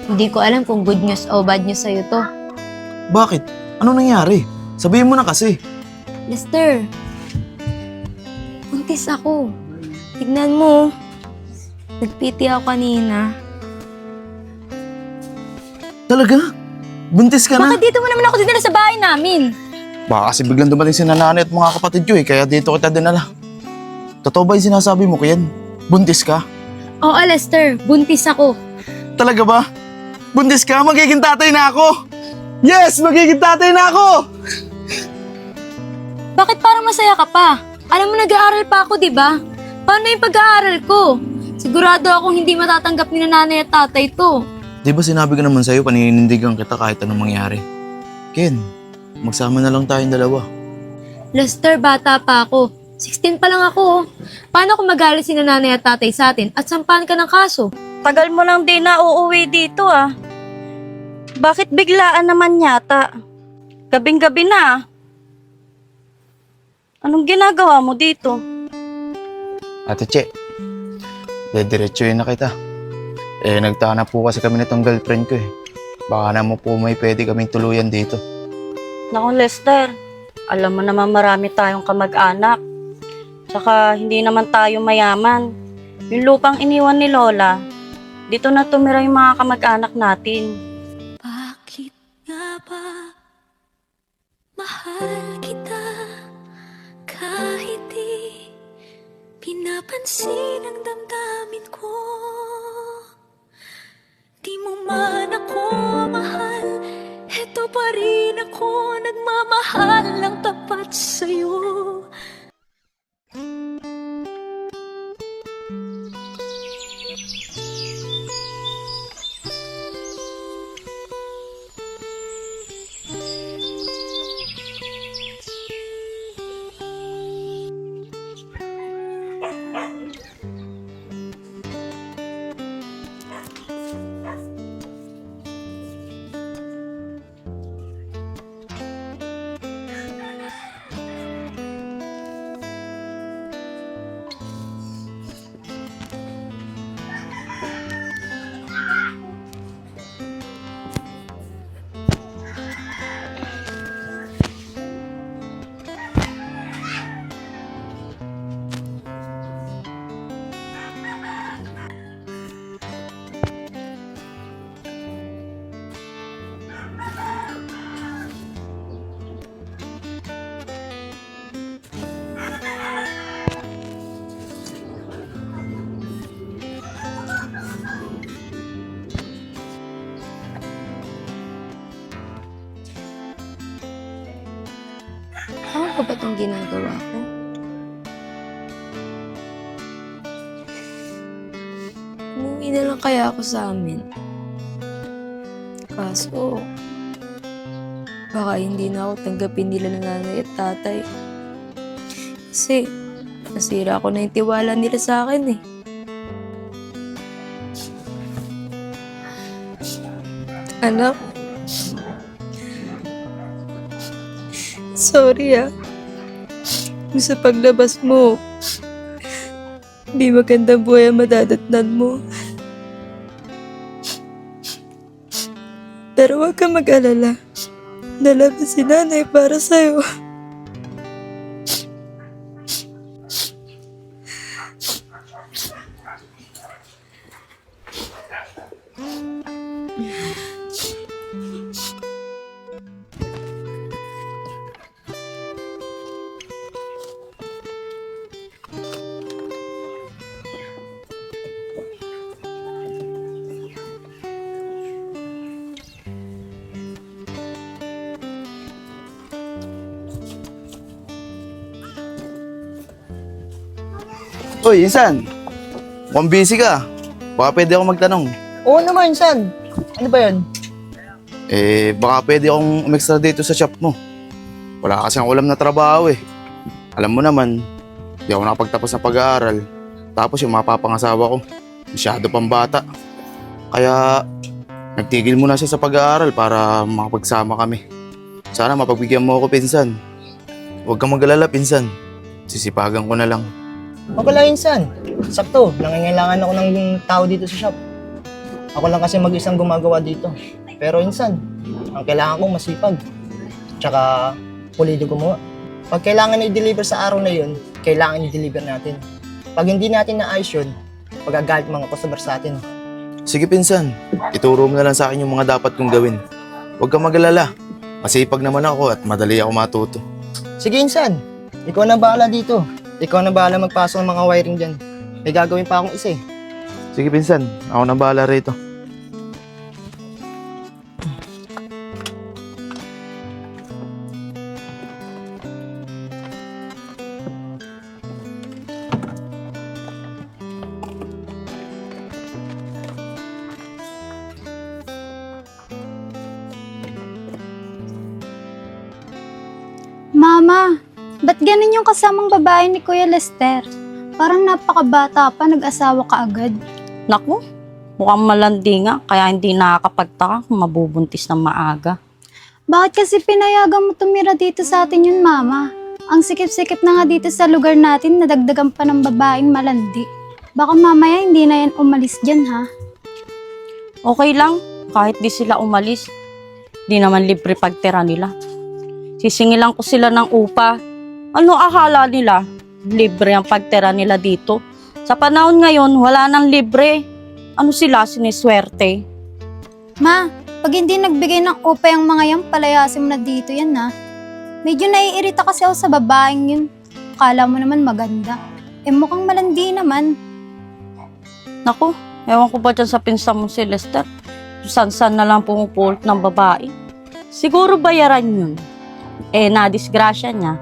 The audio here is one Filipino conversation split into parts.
Hindi ko alam kung good news o bad news sa'yo to. Bakit? Ano nangyari? Sabihin mo na kasi. Lester, buntis ako. Tignan mo. Nagpiti ako kanina. Talaga? Buntis ka na? Bakit dito mo naman ako dinala sa bahay namin? Baka kasi biglang dumating si nanay at mga kapatid ko kaya dito kita dinala. Totoo ba yung sinasabi mo, Kian? Buntis ka? Oo, Lester. Buntis ako. Talaga ba? Buntis ka? Magiging tatay na ako! Yes! Magiging tatay na ako! Bakit parang masaya ka pa? Alam mo, nag-aaral pa ako, di ba? Paano yung pag-aaral ko? Sigurado akong hindi matatanggap ni nanay at tatay to. Di ba sinabi ko naman sa'yo, paninindigan kita kahit anong mangyari? Ken, magsama na lang tayong dalawa. Lester, bata pa ako. 16 pa lang ako. Paano kung magalit si nanay at tatay sa atin at sampahan ka ng kaso? Tagal mo lang din na uuwi dito ah. Bakit biglaan naman yata? Gabing-gabi na ah. Anong ginagawa mo dito? Ate Che, dediretsuhin na kita. Nagtaka na po kasi kami nitong girlfriend ko Baka naman po may pwede kaming tuluyan dito. Naku Lester, alam mo naman marami tayong kamag-anak. Tsaka hindi naman tayo mayaman. Yung lupang iniwan ni Lola, dito na tumira yung mga kamag-anak natin. Bakit nga ba mahal kita kahit di pinapansin ang damdamin ko? Di mo man ako mahal, eto pa rin ako nagmamahal ng tapat sa'yo. Ano ba ba itong ginagawa ko? Umuwi na lang kaya ako sa amin. Kaso, baka hindi na ako tanggapin nila ng nanay at tatay. Kasi, nasira ko na yung tiwala nila sa akin Anak, sorry Kung sa paglabas mo, di magandang buhay ang madadatnan mo. Pero huwag kang mag-alala. Nalabas si nanay para sa'yo. Uy, Insan! Mukhang busy ka. Baka pwede ako magtanong. Oo naman, San. Ano ba yun? Baka pwede akong umextra dito sa shop mo. Wala kasi akong alam na trabaho Alam mo naman, di ako nakapagtapos ng pag-aaral. Tapos yung mapapangasawa ko, masyado pang bata. Kaya, nagtigil muna siya sa pag-aaral para makapagsama kami. Sana mapagbigyan mo ako, pinsan. Huwag kang mag-alala, pinsan. Sisipagan ko na lang. Mapala yun, San. Sakto, nangangailangan ako ng tao dito sa shop. Ako lang kasi mag-isang gumagawa dito. Pero insan, ang kailangan kong masipag. Tsaka, pulido gumawa. Pag kailangan i-deliver sa araw na yun, kailangan i-deliver natin. Pag hindi natin naayos yun, pagagalit mga customer sa atin. Sige pinsan, ituro mo na lang sa akin yung mga dapat kong gawin. Huwag kang mag-alala. Masipag naman ako at madali ako matuto. Sige insan, ikaw na bahala dito. Ikaw na bahala magpasok ng mga wiring dyan. May gagawin pa akong isa eh. Sige pinsan, ako na bahala rito. Mama, ba't ganun yung kasamang babae ni Kuya Lester? Parang napakabata pa, nag-asawa ka agad. Naku, mukhang malandi nga, kaya hindi nakakapagtaka kung mabubuntis ng maaga. Bakit kasi pinayagan mo tumira dito sa atin yun, Mama? Ang sikip-sikip na nga dito sa lugar natin, nadagdagan pa ng babaeng malandi. Baka mamaya hindi na yan umalis dyan, ha? Okay lang, kahit di sila umalis, di naman libre pagtira nila. Sisingilan ko sila ng upa. Ano akala nila? Libre ang pagtira nila dito. Sa panahon ngayon, wala nang libre. Ano sila, siniswerte? Ma, pag hindi nagbigay ng upa yung mga yan, palayasin mo na dito yan, ha? Medyo naiirita kasi ako sa babaeng yun. Akala mo naman maganda. Eh mukhang malandi naman. Naku, ewan ko ba dyan sa pinsan mo si Lester? San-san na lang pumupulot ng babae. Siguro bayaran yun. Eh, na-disgrasya niya.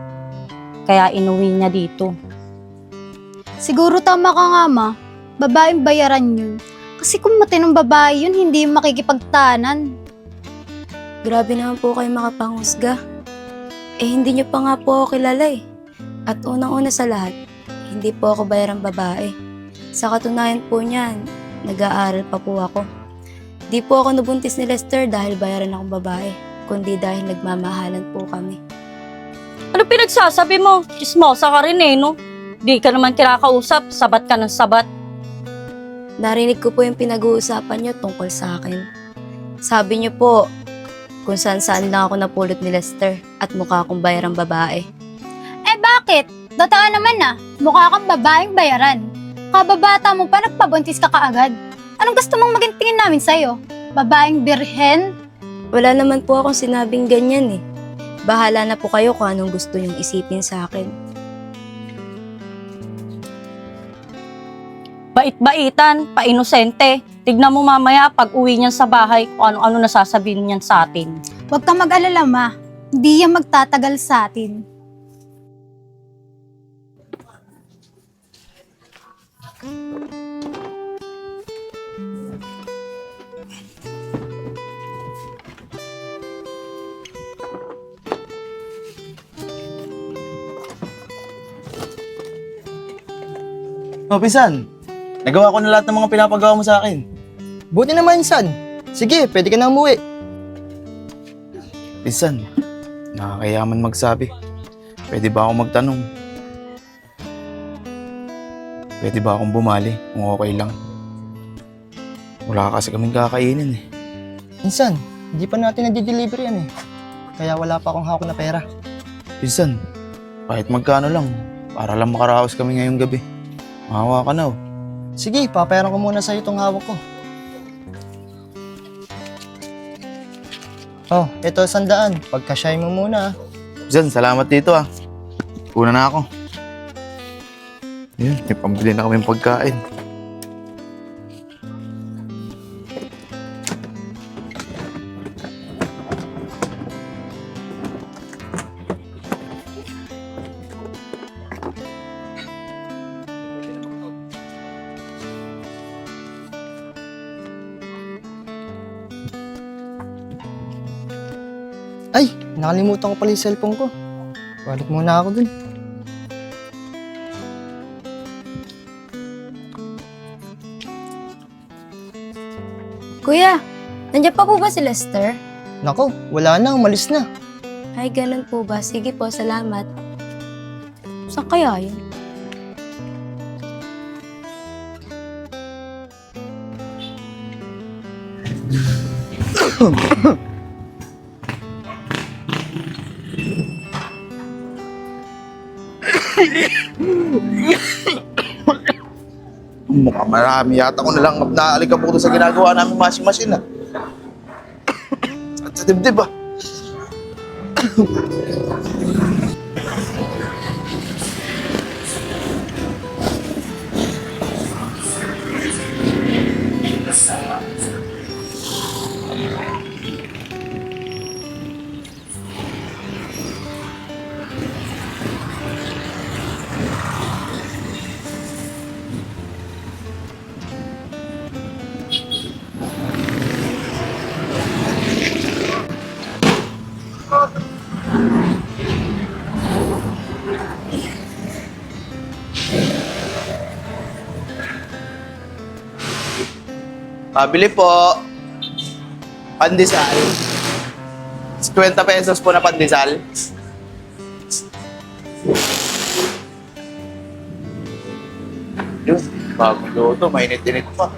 Kaya inuwi niya dito. Siguro tama ka nga, Ma. Babaeng bayaran yun. Kasi kung matinong babae yun, hindi yung makikipagtanan. Grabe naman po kayo makapanghusga. Eh, hindi niyo pa nga po ako kilala eh. At unang-una sa lahat, hindi po ako bayarang babae. Sa katunayan po niyan, nag-aaral pa po ako. Di po ako nabuntis ni Lester dahil bayaran akong babae, kundi dahil nagmamahalan po kami. Ano pinagsasabi mo? Chismosa ka rin eh, no? Di ka naman kinakausap, sabat ka ng sabat. Narinig ko po yung pinag-uusapan niyo tungkol sa akin. Sabi niyo po, kung saan-saan lang ako napulot ni Lester at mukha akong bayarang babae. Eh bakit? Totoo naman na, mukha kang babaeng bayaran. Kababata mo pa, nagpabuntis ka kaagad. Anong gusto mong maging tingin namin sa'yo? Babaeng birhen? Wala naman po akong sinabing ganyan eh. Bahala na po kayo kung anong gusto niyong isipin sa akin. Bait-baitan, pa-inosente. Tignan mo mamaya pag uwi niyan sa bahay kung ano-ano nasasabihin niyan sa atin. Huwag kang mag-alala, Ma. Hindi yan magtatagal sa atin. Oh, pinsan. Nagawa ko na lahat ng mga pinapagawa mo sa akin. Buti naman insan. Sige, pwede ka na umuwi. Pinsan, nakakayaman magsabi. Pwede ba akong magtanong? Pwede ba akong bumali kung okay lang? Wala kasi kaming kakainin eh. Insan, hindi pa natin nade-deliver yan eh. Kaya wala pa akong hawak na pera. Pinsan, kahit magkano lang, para lang makaraos kami ngayong gabi. Mahawa ka na oh. Sige, papayaran ko muna sa'yo itong hawak ko. Oh, ito 100. Pagkasyahin mo muna. Pinsan, salamat dito ah. Una na ako. Yun, may pambili na kaming pagkain. Ay, nakalimutan ko pala yung cellphone ko. Balik muna ako dun. Kuya, nandiyan pa po ba si Lester? Nako, wala na, umalis na. Ay, ganun po ba? Sige po, salamat. Saan kaya yun? Mukhang marami yata ko nalang naalikabok sa ginagawa namin washing machine ah. At sa dibdib ah. Pabili po. Pandesal. 50 pesos po na pandesal. Yun, bagong luto, mainit-init pa.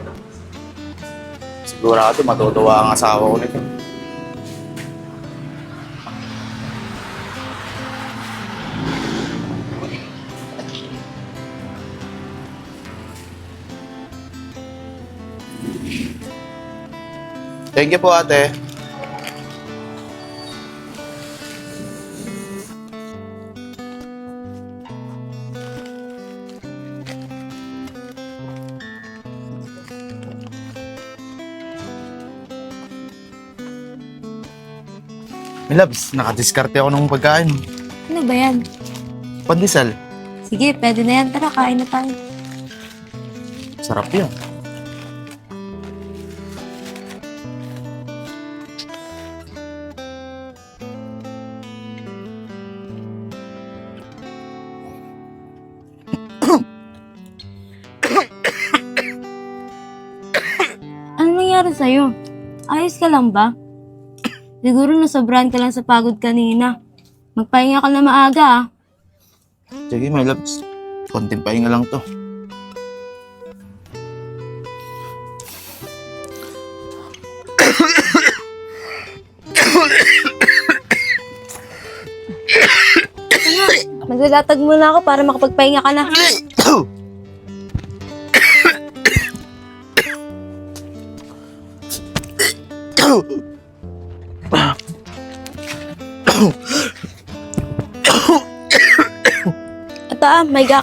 Sigurado matutuwa ang asawa ko nito. Thank you po, ate. My loves, nakadiskarte ako ng pagkain. Ano ba yan? Pandesal. Sige, pwede na yan. Tara, kain na tayo. Sarap yan. Ano nangyari sa'yo? Ayos ka lang ba? Siguro nasobrahan ka lang sa pagod kanina. Magpahinga ka na maaga ah. Sige, my loves. Konting pahinga lang to. Maglalatag muna ako para makapagpahinga ka na. Ito ah, may ka.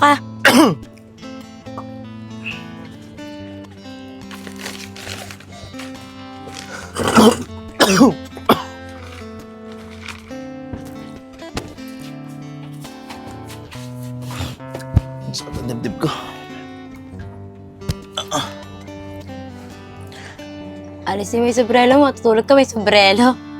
Sakit ang dibdib ko. Alisin mo yung sombrero mo, tutulog ka may sombrero.